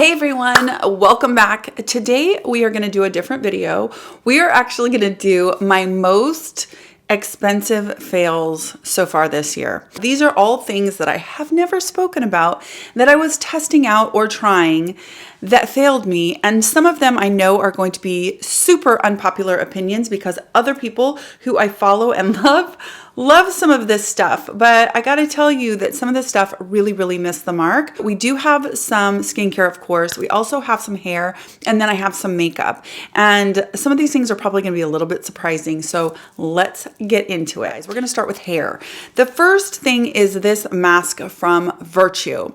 Hey everyone, welcome back. Today we are going to do a different video. We are actually going to do my most expensive fails so far this year. These are all things that I have never spoken about, that I was testing out or trying that failed me. And some of them I know are going to be super unpopular opinions because other people who I follow and love some of this stuff, but I gotta tell you that some of this stuff really missed the mark. We do have some skincare, of course. We also have some hair, and then I have some makeup. And some of these things are probably gonna be a little bit surprising, so let's get into it. We're gonna start with hair. The first thing is this mask from Virtue.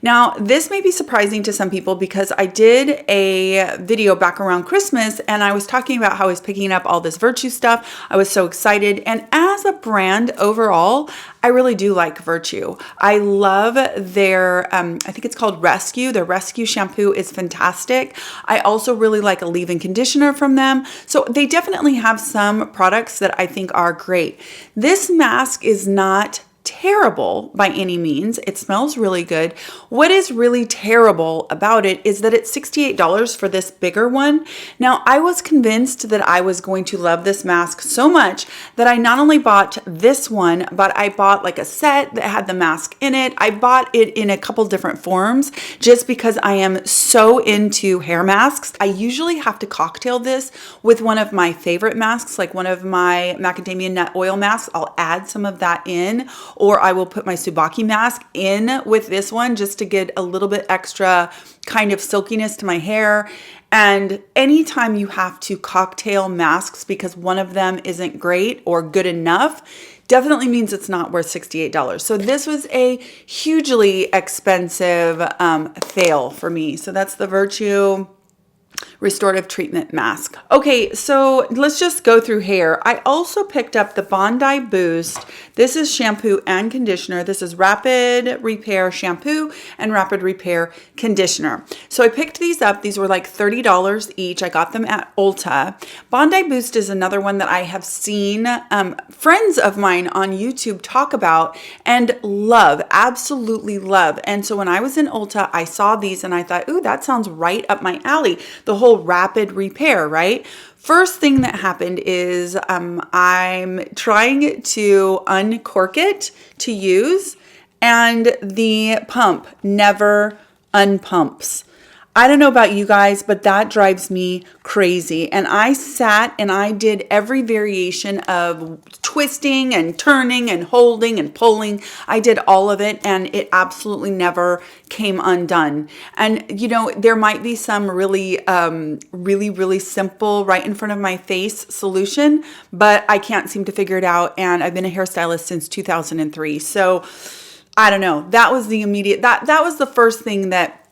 Now, this may be surprising to some people because I did a video back around Christmas, and I was talking about how I was picking up all this Virtue stuff. I was so excited, and as a brand overall, I really do like Virtue. I love their, I think it's called Rescue. Their Rescue shampoo is fantastic. I also really like a leave-in conditioner from them. So they definitely have some products that I think are great. This mask is not terrible by any means. It smells really good. What is really terrible about it is that it's $68 for this bigger one. Now, I was convinced that I was going to love this mask so much that I not only bought this one, but I bought like a set that had the mask in it. I bought it in a couple different forms just because I am so into hair masks. I usually have to cocktail this with one of my favorite masks, like one of my macadamia nut oil masks. I'll add some of that in, or I will put my Tsubaki mask in with this one just to get a little bit extra kind of silkiness to my hair. And anytime you have to cocktail masks because one of them isn't great or good enough, definitely means it's not worth $68. So this was a hugely expensive fail for me. So that's the Virtue Restorative Treatment Mask. Okay, so let's just go through hair. I also picked up the Bondi Boost. This is shampoo and conditioner. This is Rapid Repair shampoo and Rapid Repair conditioner. So I picked these up. These were like $30 each. I got them at Ulta. Bondi Boost is another one that I have seen friends of mine on YouTube talk about and love, absolutely love. And so when I was in Ulta, I saw these and I thought, ooh, that sounds right up my alley. The whole rapid repair, right? First thing that happened is I'm trying to uncork it to use, and the pump never unpumps. I don't know about you guys, but that drives me crazy. And I sat and I did every variation of twisting and turning and holding and pulling. I did all of it, and it absolutely never came undone. And you know, there might be some really simple right in front of my face solution, but I can't seem to figure it out. And I've been a hairstylist since 2003. So I don't know. That was the immediate, that was the first thing that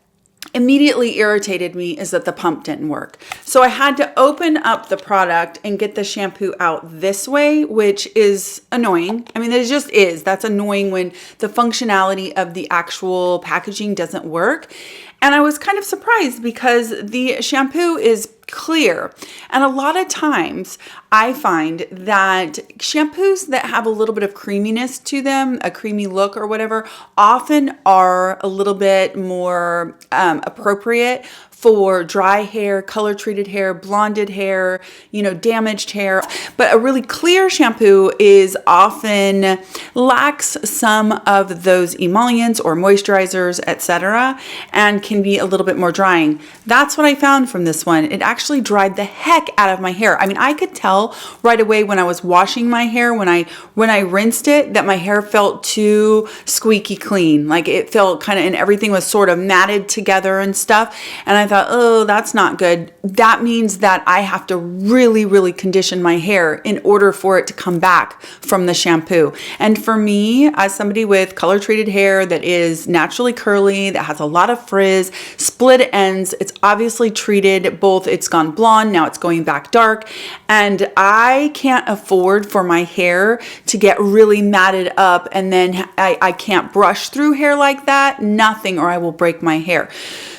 immediately irritated me, is that the pump didn't work. So I had to open up the product and get the shampoo out this way, which is annoying. I mean, it just is. That's annoying when the functionality of the actual packaging doesn't work. And I was kind of surprised because the shampoo is clear. And a lot of times I find that shampoos that have a little bit of creaminess to them, a creamy look or whatever, often are a little bit more appropriate for dry hair, color treated hair, blonded hair, you know, damaged hair. But a really clear shampoo is often lacks some of those emollients or moisturizers, etc., and can be a little bit more drying. That's what I found from this one. It actually dried the heck out of my hair. I mean, I could tell right away when I was washing my hair, when I rinsed it, that my hair felt too squeaky clean. Like it felt kind of, and everything was sort of matted together and stuff. And I thought, oh, that's not good. That means that I have to really condition my hair in order for it to come back from the shampoo. And for me, as somebody with color treated hair that is naturally curly, that has a lot of frizz, split ends, it's obviously treated both. It's gone blonde, now it's going back dark. And I can't afford for my hair to get really matted up, and then I can't brush through hair like that, nothing, or I will break my hair.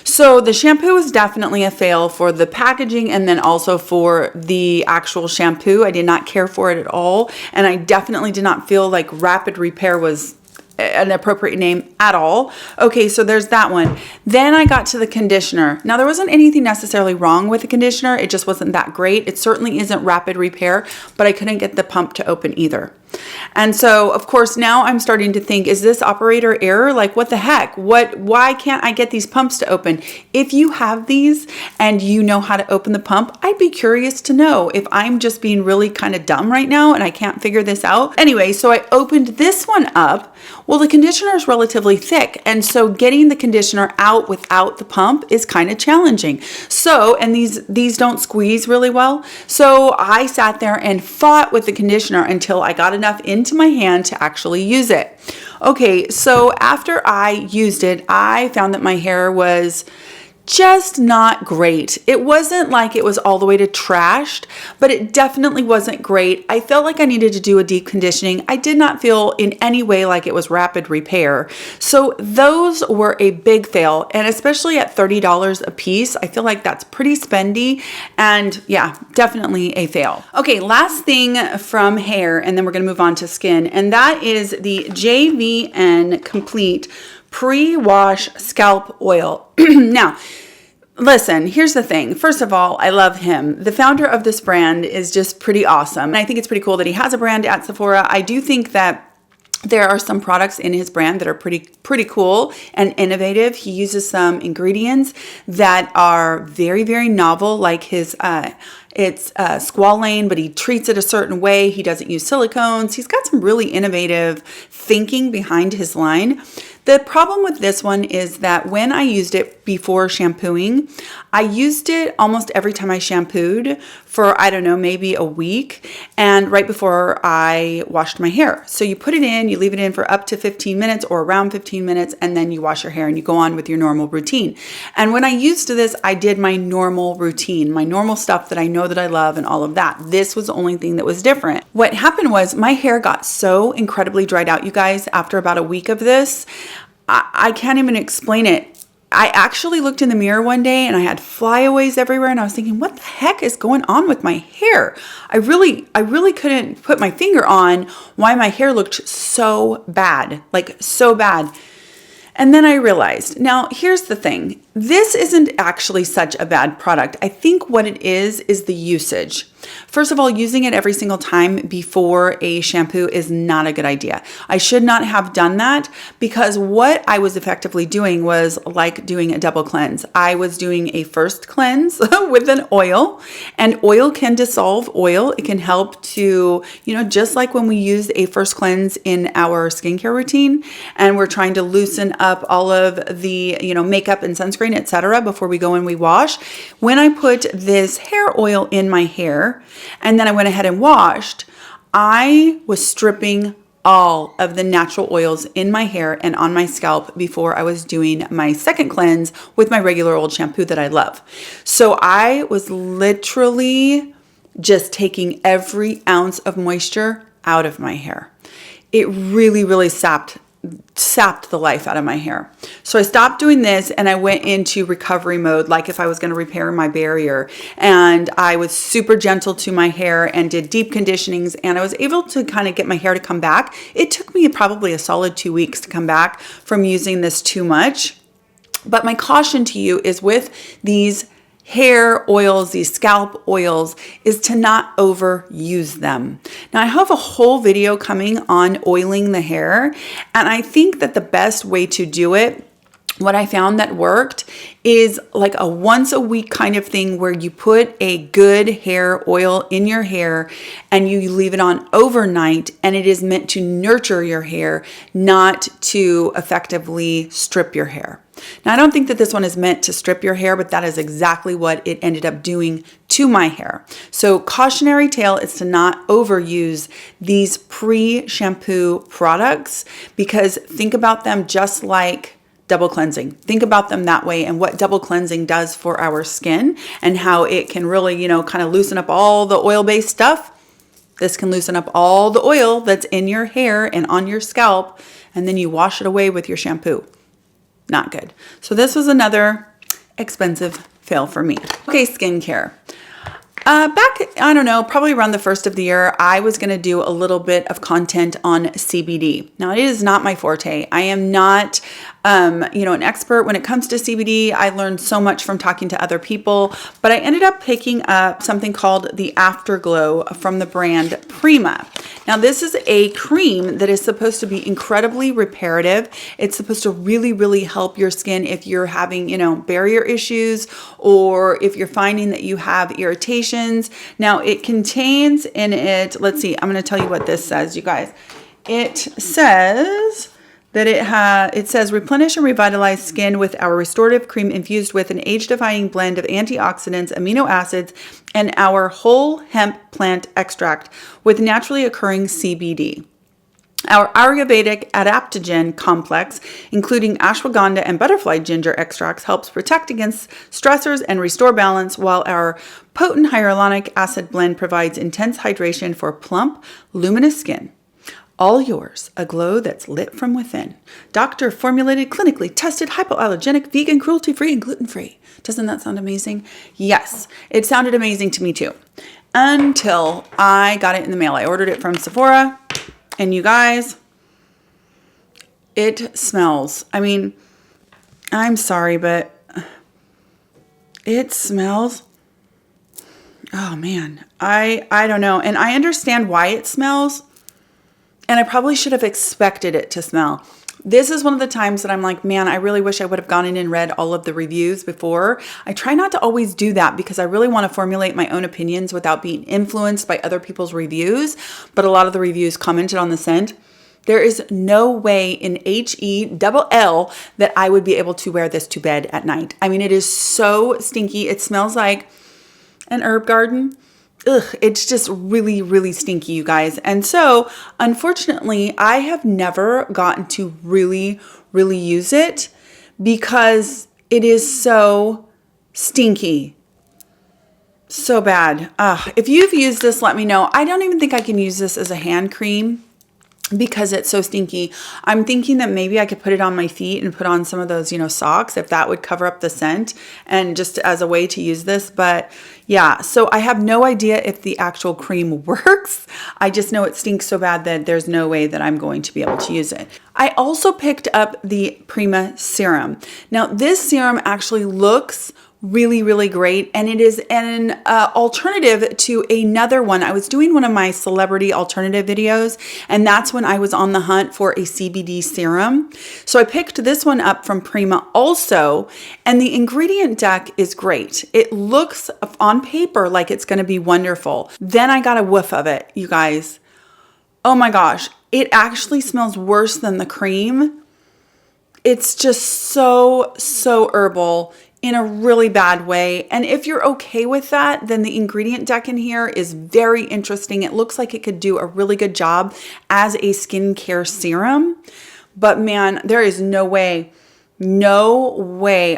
So the shampoo is definitely a fail for the packaging, and then also for the actual shampoo. I did not care for it at all. And I definitely did not feel like Rapid Repair was an appropriate name at all. Okay, so there's that one. Then I got to the conditioner. Now, there wasn't anything necessarily wrong with the conditioner. It just wasn't that great. It certainly isn't rapid repair, but I couldn't get the pump to open either. And so, of course, now I'm starting to think, is this operator error? Like, what the heck? Why can't I get these pumps to open? If you have these and you know how to open the pump, I'd be curious to know if I'm just being really kind of dumb right now and I can't figure this out. Anyway, so I opened this one up. Well, the conditioner is relatively thick, and so getting the conditioner out without the pump is kind of challenging. So, and these don't squeeze really well. So I sat there and fought with the conditioner until I got enough into my hand to actually use it. Okay, so after I used it, I found that my hair was just not great. It wasn't like it was all the way to trashed, but it definitely wasn't great. I felt like I needed to do a deep conditioning. I did not feel in any way like it was rapid repair. So those were a big fail, and especially at $30 a piece, I feel like that's pretty spendy, and yeah, definitely a fail. Okay, last thing from hair, and then we're gonna move on to skin, and that is the JVN Complete Pre-Wash Scalp Oil. Now, listen, here's the thing. First of all, I love him. The founder of this brand is just pretty awesome. And I think it's pretty cool that he has a brand at Sephora. I do think that there are some products in his brand that are pretty cool and innovative. He uses some ingredients that are very, very novel, like his it's squalane, but he treats it a certain way. He doesn't use silicones. He's got some really innovative thinking behind his line. The problem with this one is that when I used it before shampooing, I used it almost every time I shampooed for, I don't know, maybe a week, and right before I washed my hair. So you put it in, you leave it in for up to 15 minutes or around 15 minutes, and then you wash your hair and you go on with your normal routine. And when I used this, I did my normal routine, my normal stuff that I know that I love and all of that. This was the only thing that was different. What happened was my hair got so incredibly dried out, you guys, after about a week of this. I can't even explain it. I actually looked in the mirror one day and I had flyaways everywhere, and I was thinking, what the heck is going on with my hair? I really couldn't put my finger on why my hair looked so bad, like so bad. And then I realized, now here's the thing. This isn't actually such a bad product. I think what it is the usage. First of all, using it every single time before a shampoo is not a good idea. I should not have done that, because what I was effectively doing was like doing a double cleanse. I was doing a first cleanse with an oil, and oil can dissolve oil. It can help to, just like when we use a first cleanse in our skincare routine and we're trying to loosen up all of the, makeup and sunscreen, etc. before we go and we wash. When I put this hair oil in my hair and then I went ahead and washed, I was stripping all of the natural oils in my hair and on my scalp before I was doing my second cleanse with my regular old shampoo that I love. So I was literally just taking every ounce of moisture out of my hair. It really, really sapped the life out of my hair. So I stopped doing this and I went into recovery mode, like if I was going to repair my barrier, and I was super gentle to my hair and did deep conditionings, and I was able to kind of get my hair to come back. It took me probably a solid 2 weeks to come back from using this too much. But my caution to you is with these hair oils, these scalp oils, is to not overuse them. Now, I have a whole video coming on oiling the hair, and I think that the best way to do it, what I found that worked, is like a once a week kind of thing where you put a good hair oil in your hair and you leave it on overnight, and it is meant to nurture your hair, not to effectively strip your hair. Now, I don't think that this one is meant to strip your hair, but that is exactly what it ended up doing to my hair. So cautionary tale is to not overuse these pre-shampoo products, because think about them just like double cleansing. Think about them that way, and what double cleansing does for our skin and how it can really, kind of loosen up all the oil-based stuff. This can loosen up all the oil that's in your hair and on your scalp, and then you wash it away with your shampoo. Not good. So this was another expensive fail for me. Okay, skincare. Back, I don't know, probably around the first of the year, I was going to do a little bit of content on CBD. Now, it is not my forte. I am not, an expert when it comes to CBD. I learned so much from talking to other people, but I ended up picking up something called the Afterglow from the brand Prima. Now, this is a cream that is supposed to be incredibly reparative. It's supposed to really, really help your skin if you're having, barrier issues, or if you're finding that you have irritations. Now, it contains in it, let's see, I'm going to tell you what this says, you guys. It says that it says replenish and revitalize skin with our restorative cream infused with an age-defying blend of antioxidants, amino acids, and our whole hemp plant extract with naturally occurring CBD. Our Ayurvedic adaptogen complex, including ashwagandha and butterfly ginger extracts, helps protect against stressors and restore balance, while our potent hyaluronic acid blend provides intense hydration for plump, luminous skin. All yours, a glow that's lit from within. Doctor formulated, clinically tested, hypoallergenic, vegan, cruelty-free, and gluten-free. Doesn't that sound amazing? Yes, it sounded amazing to me too. Until I got it in the mail. I ordered it from Sephora, and you guys, it smells. I mean, I'm sorry, but it smells. Oh man, I don't know. And I understand why it smells. And I probably should have expected it to smell. This is one of the times that I'm like, man, I really wish I would have gone in and read all of the reviews before. I try not to always do that because I really want to formulate my own opinions without being influenced by other people's reviews. But a lot of the reviews commented on the scent. There is no way in HELL that I would be able to wear this to bed at night. I mean, it is so stinky. It smells like an herb garden. Ugh, it's just really, really stinky, you guys. And so, unfortunately, I have never gotten to really, really use it because it is so stinky. So bad. If you've used this, let me know. I don't even think I can use this as a hand cream because it's so stinky. I'm thinking that maybe I could put it on my feet and put on some of those, socks, if that would cover up the scent and just as a way to use this. But yeah, so I have no idea if the actual cream works. I just know it stinks so bad that there's no way that I'm going to be able to use it. I also picked up the Prima serum. Now, this serum actually looks really, really great. And it is an alternative to another one. I was doing one of my celebrity alternative videos, and that's when I was on the hunt for a CBD serum. So I picked this one up from Prima also, and the ingredient deck is great. It looks on paper like it's going to be wonderful. Then I got a whiff of it, you guys. Oh my gosh, it actually smells worse than the cream. It's just so herbal in a really bad way. And if you're okay with that, then the ingredient deck in here is very interesting. It looks like it could do a really good job as a skincare serum. But man, there is no way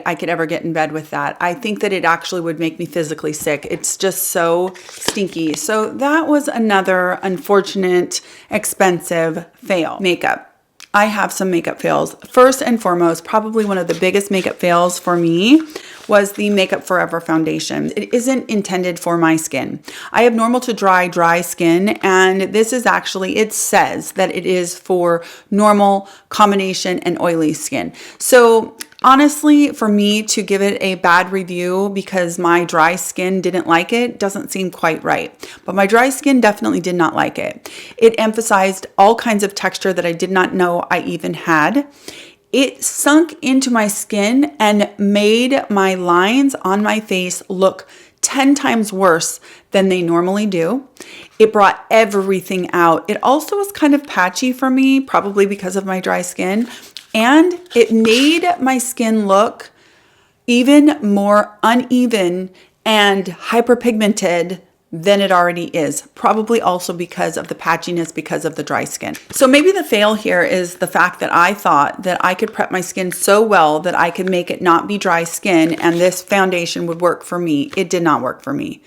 I could ever get in bed with that. I think that it actually would make me physically sick. It's just so stinky. So that was another unfortunate, expensive fail. Makeup. I have some makeup fails. First and foremost, probably one of the biggest makeup fails for me was the Makeup Forever foundation. It isn't intended for my skin. I have normal to dry skin, and this is actually, it says that it is for normal, combination, and oily skin. So honestly, for me to give it a bad review because my dry skin didn't like it doesn't seem quite right. But my dry skin definitely did not like it. It emphasized all kinds of texture that I did not know I even had. It sunk into my skin and made my lines on my face look 10 times worse than they normally do. It brought everything out. It also was kind of patchy for me, probably because of my dry skin. And it made my skin look even more uneven and hyperpigmented than it already is. Probably also because of the patchiness, because of the dry skin. So maybe the fail here is the fact that I thought that I could prep my skin so well that I could make it not be dry skin and this foundation would work for me. It did not work for me.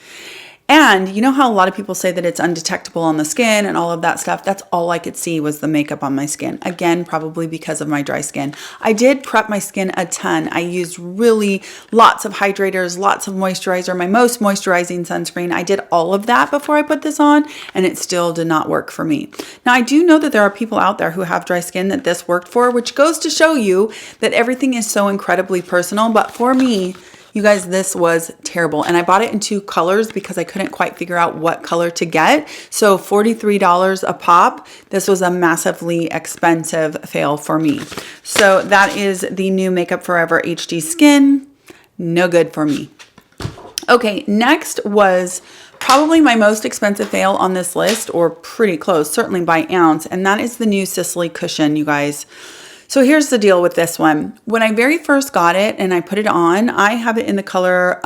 And you know how a lot of people say that it's undetectable on the skin and all of that stuff? That's all I could see was the makeup on my skin. Again, probably because of my dry skin. I did prep my skin a ton. I used really lots of hydrators, lots of moisturizer, my most moisturizing sunscreen. I did all of that before I put this on, and it still did not work for me. Now, I do know that there are people out there who have dry skin that this worked for, which goes to show you that everything is so incredibly personal. But for me, you guys, this was terrible. And I bought it in 2 colors because I couldn't quite figure out what color to get. So $43 a pop. This was a massively expensive fail for me. So that is the new Makeup Forever HD Skin. No good for me. Okay, next was probably my most expensive fail on this list, or pretty close, certainly by ounce. And that is the new Sicily cushion, you guys. So here's the deal with this one. When I very first got it and I put it on, I have it in the color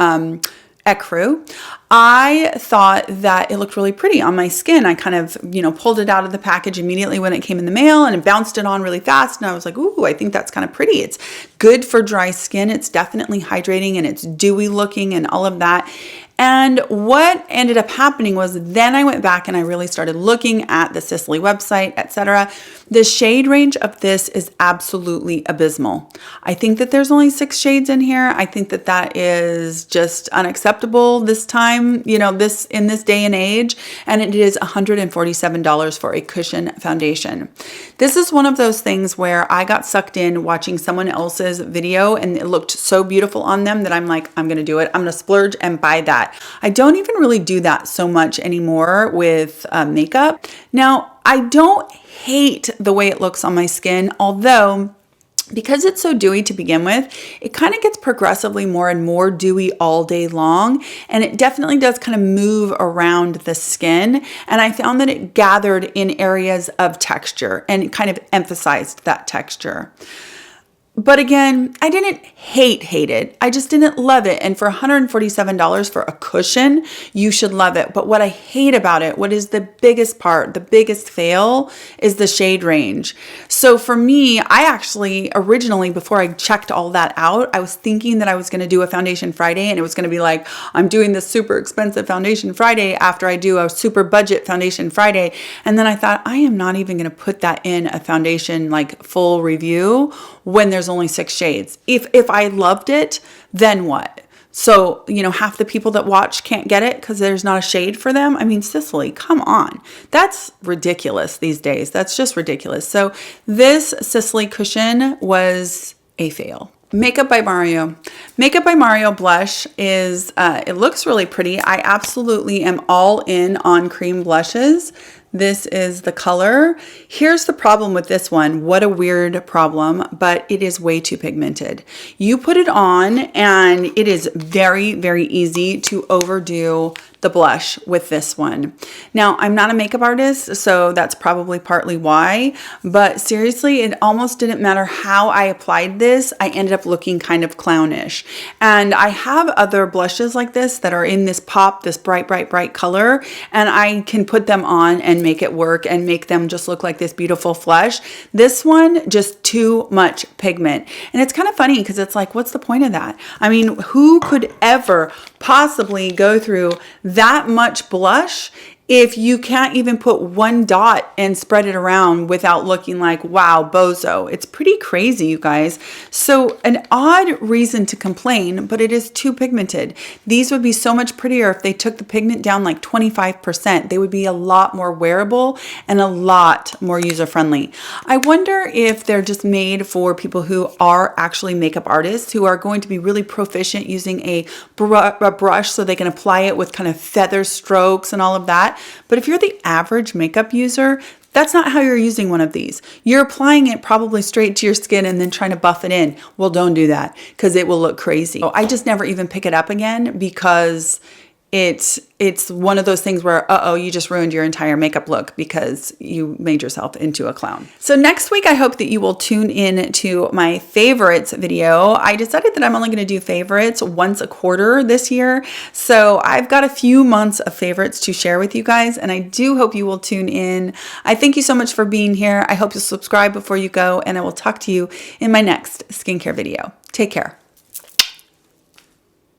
Ecru. I thought that it looked really pretty on my skin. I kind of, pulled it out of the package immediately when it came in the mail and bounced it on really fast. And I was like, ooh, I think that's kind of pretty. It's good for dry skin. It's definitely hydrating and it's dewy looking and all of that. And what ended up happening was then I went back and I really started looking at the Sicily website, etc. The shade range of this is absolutely abysmal. I think that there's only 6 shades in here. I think that that is just unacceptable this time, in this day and age. And it is $147 for a cushion foundation. This is one of those things where I got sucked in watching someone else's video and it looked so beautiful on them that I'm like, I'm going to do it. I'm going to splurge and buy that. I don't even really do that so much anymore with makeup. Now, I don't hate the way it looks on my skin, although because it's so dewy to begin with, it kind of gets progressively more and more dewy all day long. And it definitely does kind of move around the skin. And I found that it gathered in areas of texture and it kind of emphasized that texture. But again, I didn't hate it. I just didn't love it. And for $147 for a cushion, you should love it. But what I hate about it, what is the biggest part, the biggest fail, is the shade range. So for me, I actually originally, before I checked all that out, I was thinking that I was going to do a Foundation Friday and it was going to be like, I'm doing this super expensive Foundation Friday after I do a super budget Foundation Friday. And then I thought, I am not even going to put that in a foundation like full review when there's only 6 shades. If I loved it, then what? So, half the people that watch can't get it because there's not a shade for them. I mean, Sicily, come on. That's ridiculous these days. That's just ridiculous. So this Sicily cushion was a fail. Makeup by Mario. Makeup by Mario blush is, it looks really pretty. I absolutely am all in on cream blushes. This is the color. Here's the problem with this one. What a weird problem, but it is way too pigmented. You put it on and it is very, very easy to overdo the blush with this one. Now, I'm not a makeup artist, so that's probably partly why, but seriously, it almost didn't matter how I applied this. I ended up looking kind of clownish. And I have other blushes like this that are in this pop, this bright, bright, bright color, and I can put them on and make it work and make them just look like this beautiful flush. This one, just too much pigment. And it's kind of funny because it's like, what's the point of that? I mean, who could ever possibly go through that much blush if you can't even put one dot and spread it around without looking like, wow, bozo? It's pretty crazy, you guys. So an odd reason to complain, but it is too pigmented. These would be so much prettier if they took the pigment down like 25%. They would be a lot more wearable and a lot more user-friendly. I wonder if they're just made for people who are actually makeup artists, who are going to be really proficient using a brush so they can apply it with kind of feather strokes and all of that. But if you're the average makeup user, that's not how you're using one of these. You're applying it probably straight to your skin and then trying to buff it in. Well, don't do that because it will look crazy. So I just never even pick it up again because it's one of those things where, you just ruined your entire makeup look because you made yourself into a clown. So next week, I hope that you will tune in to my favorites video. I decided that I'm only going to do favorites once a quarter this year. So I've got a few months of favorites to share with you guys, and I do hope you will tune in. I thank you so much for being here. I hope you'll subscribe before you go, and I will talk to you in my next skincare video. Take care.